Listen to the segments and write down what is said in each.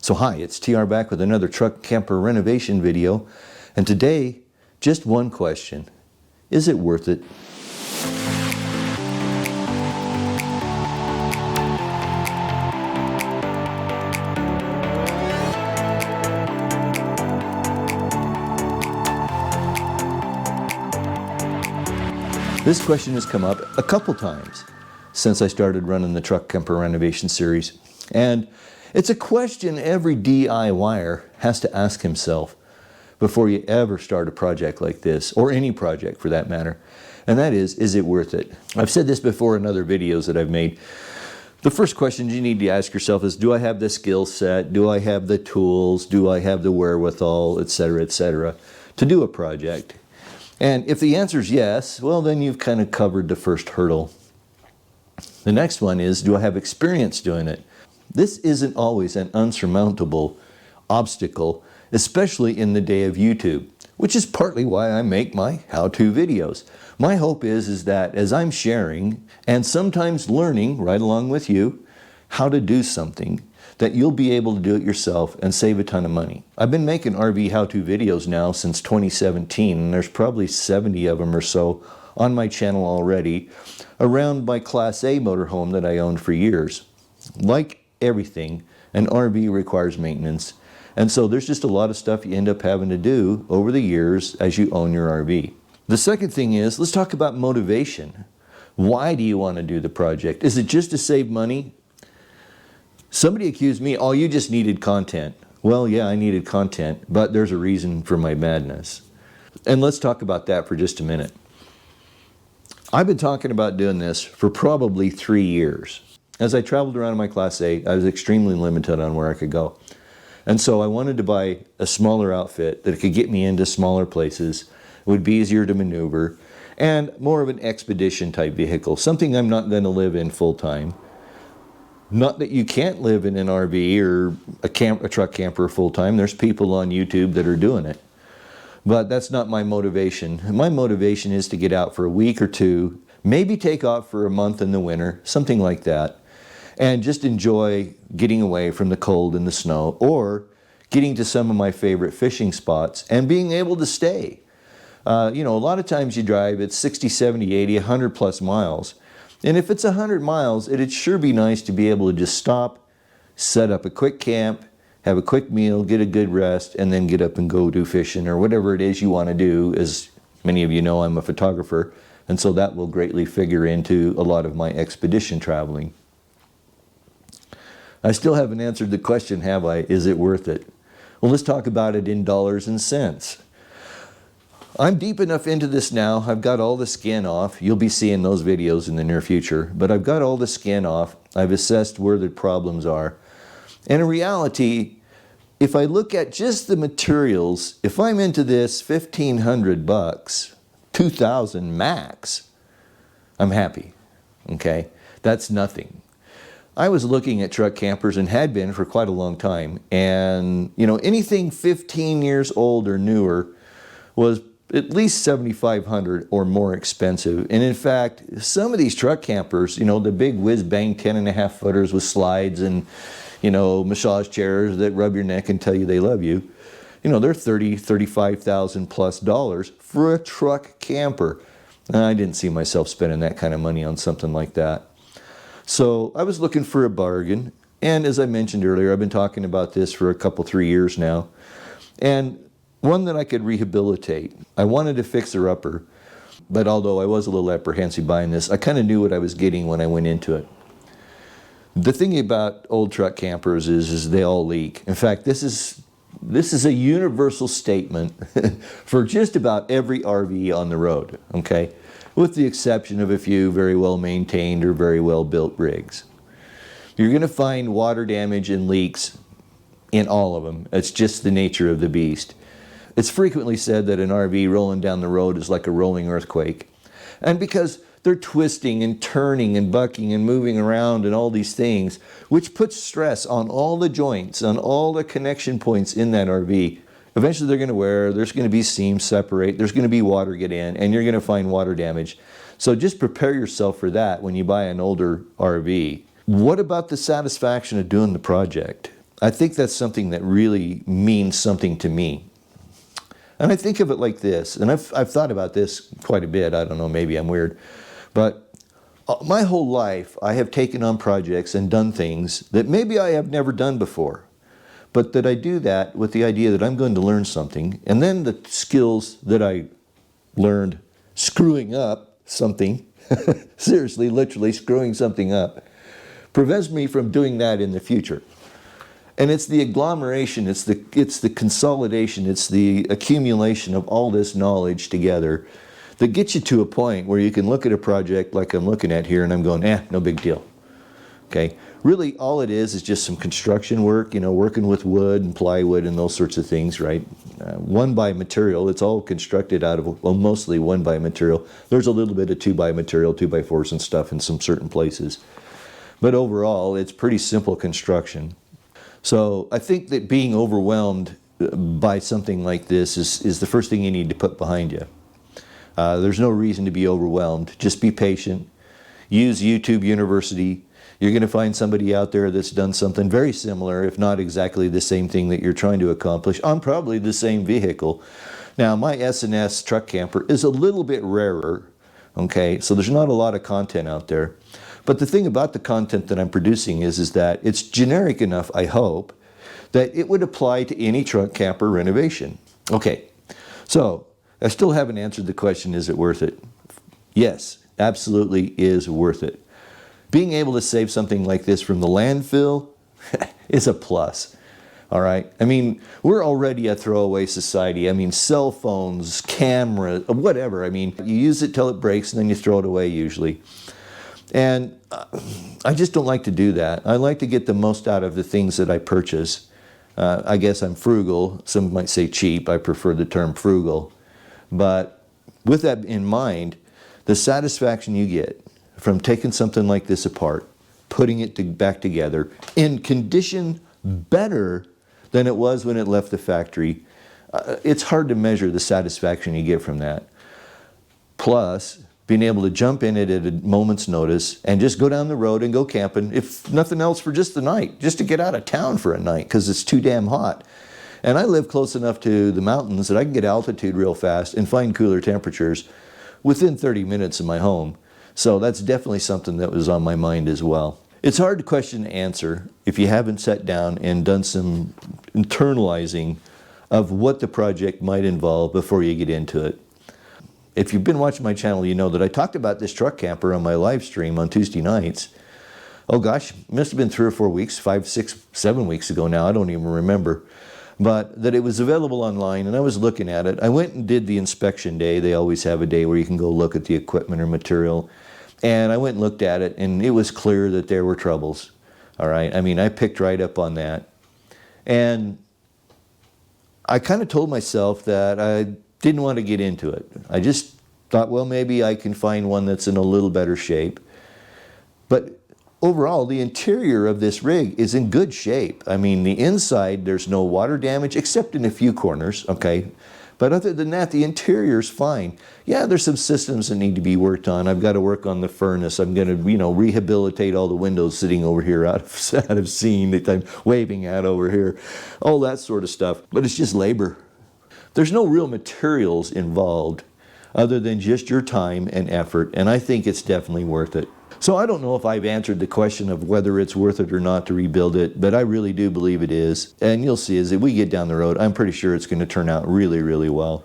So hi, it's TR back with another truck camper renovation video, and today, just one question. Is it worth it? This question has come up a couple times since I started running the truck camper renovation series, and it's a question every DIYer has to ask himself before you ever start a project like this, or any project for that matter, and that is it worth it? I've said this before in other videos that I've made. The first question you need to ask yourself is, do I have the skill set? Do I have the tools? Do I have the wherewithal, etc., to do a project? And if the answer is yes, well, then you've kind of covered the first hurdle. The next one is, do I have experience doing it? This isn't always an unsurmountable obstacle, especially in the day of YouTube, which is partly why I make my how-to videos. My hope is that as I'm sharing, and sometimes learning right along with you, how to do something, that you'll be able to do it yourself and save a ton of money. I've been making RV how-to videos now since 2017, and there's probably 70 of them or so on my channel already, around my Class A motorhome that I owned for years. Like everything, an RV requires maintenance, and so there's just a lot of stuff you end up having to do over the years as you own your RV. The second thing is, let's talk about motivation. Why do you want to do the project? Is it just to save money? Somebody accused me, oh, you just needed content. Well, yeah, I needed content, but there's a reason for my madness. And let's talk about that for just a minute. I've been talking about doing this for probably 3 years. As I traveled around in my Class A, I was extremely limited on where I could go. And so I wanted to buy a smaller outfit that could get me into smaller places, it would be easier to maneuver, and more of an expedition type vehicle, something I'm not going to live in full time. Not that you can't live in an RV or a truck camper full time. There's people on YouTube that are doing it. But that's not my motivation. My motivation is to get out for a week or two, maybe take off for a month in the winter, something like that, and just enjoy getting away from the cold and the snow, or getting to some of my favorite fishing spots and being able to stay. You know, a lot of times you drive, it's 60, 70, 80, 100 plus miles. And if it's 100 miles, it'd sure be nice to be able to just stop, set up a quick camp, have a quick meal, get a good rest, and then get up and go do fishing or whatever it is you want to do. As many of you know, I'm a photographer, and so that will greatly figure into a lot of my expedition traveling. I still haven't answered the question, have I? Is it worth it? Well, let's talk about it in dollars and cents. I'm deep enough into this now, I've got all the skin off. You'll be seeing those videos in the near future, but I've got all the skin off. I've assessed where the problems are. And in reality, if I look at just the materials, if I'm into this 1,500 bucks, 2,000 max, I'm happy, okay? That's nothing. I was looking at truck campers and had been for quite a long time, and you know, anything 15 years old or newer was at least $7,500 or more expensive. And in fact, some of these truck campers, you know, the big whiz-bang 10.5 footers with slides and, you know, massage chairs that rub your neck and tell you they love you, you know, they're $30,000, $35,000 plus for a truck camper. And I didn't see myself spending that kind of money on something like that. So I was looking for a bargain. And as I mentioned earlier, I've been talking about this for a couple, 3 years now. And one that I could rehabilitate. I wanted to fix her upper, but although I was a little apprehensive buying this, I kind of knew what I was getting when I went into it. The thing about old truck campers is they all leak. In fact, this is a universal statement for just about every RV on the road, okay? With the exception of a few very well maintained or very well built rigs. You're going to find water damage and leaks in all of them. It's just the nature of the beast. It's frequently said that an RV rolling down the road is like a rolling earthquake. And because they're twisting and turning and bucking and moving around and all these things, which puts stress on all the joints, on all the connection points in that RV. Eventually they're going to wear, there's going to be seams separate, there's going to be water get in, and you're going to find water damage. So just prepare yourself for that when you buy an older RV. What about the satisfaction of doing the project? I think that's something that really means something to me. And I think of it like this, and I've thought about this quite a bit. I don't know, maybe I'm weird. But my whole life, I have taken on projects and done things that maybe I have never done before. But that I do that with the idea that I'm going to learn something. And then the skills that I learned screwing up something, seriously, literally screwing something up, prevents me from doing that in the future. And it's the agglomeration, it's the consolidation, it's the accumulation of all this knowledge together that gets you to a point where you can look at a project like I'm looking at here and I'm going, no big deal. Okay, really all it is just some construction work, you know, working with wood and plywood and those sorts of things, right? One by material, it's all constructed out of, well, mostly one by material. There's a little bit of two by material, 2x4s and stuff in some certain places. But overall, it's pretty simple construction. So I think that being overwhelmed by something like this is the first thing you need to put behind you. There's no reason to be overwhelmed. Just be patient. Use YouTube University. You're going to find somebody out there that's done something very similar, if not exactly the same thing that you're trying to accomplish, on probably the same vehicle. Now, my S&S truck camper is a little bit rarer, okay? So there's not a lot of content out there. But the thing about the content that I'm producing is that it's generic enough, I hope, that it would apply to any truck camper renovation. Okay, so I still haven't answered the question, is it worth it? Yes, absolutely is worth it. Being able to save something like this from the landfill is a plus. All right, I mean, we're already a throwaway society. I mean, cell phones, cameras, whatever. I mean, you use it till it breaks and then you throw it away usually. And I just don't like to do that. I like to get the most out of the things that I purchase. I guess I'm frugal. Some might say cheap. I prefer the term frugal. But with that in mind, the satisfaction you get from taking something like this apart, putting it back together in condition better than it was when it left the factory, it's hard to measure the satisfaction you get from that. Plus, being able to jump in it at a moment's notice and just go down the road and go camping, if nothing else for just the night, just to get out of town for a night because it's too damn hot. And I live close enough to the mountains that I can get altitude real fast and find cooler temperatures within 30 minutes of my home. So that's definitely something that was on my mind as well. It's a hard question to answer if you haven't sat down and done some internalizing of what the project might involve before you get into it. If you've been watching my channel, you know that I talked about this truck camper on my live stream on Tuesday nights. Oh gosh, it must have been 3 or 4 weeks, 5, 6, 7 weeks ago now, I don't even remember. But that it was available online and I was looking at it. I went and did the inspection day. They always have a day where you can go look at the equipment or material. And I went and looked at it and it was clear that there were troubles. All right, I mean, I picked right up on that. And I kind of told myself that I didn't want to get into it. I just thought, well, maybe I can find one that's in a little better shape. But overall, the interior of this rig is in good shape. I mean, the inside, there's no water damage, except in a few corners, okay? But other than that, the interior's fine. Yeah, there's some systems that need to be worked on. I've got to work on the furnace. I'm going to, you know, rehabilitate all the windows sitting over here out of scene that I'm waving at over here. All that sort of stuff. But it's just labor. There's no real materials involved other than just your time and effort, and I think it's definitely worth it. So I don't know if I've answered the question of whether it's worth it or not to rebuild it, but I really do believe it is. And you'll see as we get down the road, I'm pretty sure it's going to turn out really, really well.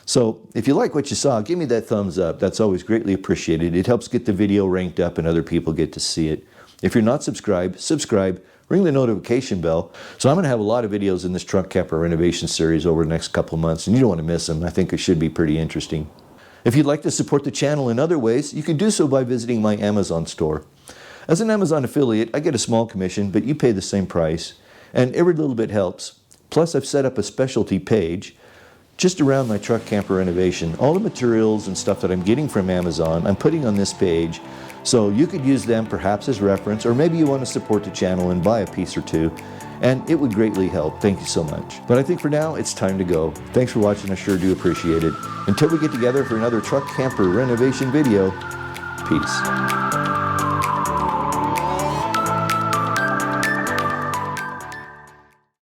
So if you like what you saw, give me that thumbs up. That's always greatly appreciated. It helps get the video ranked up and other people get to see it. If you're not subscribed, subscribe. Ring the notification bell. So I'm going to have a lot of videos in this truck camper renovation series over the next couple months, and you don't want to miss them. I think it should be pretty interesting. If you'd like to support the channel in other ways, you can do so by visiting my Amazon store. As an Amazon affiliate, I get a small commission, but you pay the same price, and every little bit helps. Plus, I've set up a specialty page just around my truck camper renovation. All the materials and stuff that I'm getting from Amazon, I'm putting on this page, so you could use them perhaps as reference, or maybe you want to support the channel and buy a piece or two, and it would greatly help. Thank you so much. But I think for now, it's time to go. Thanks for watching. I sure do appreciate it. Until we get together for another truck camper renovation video, peace.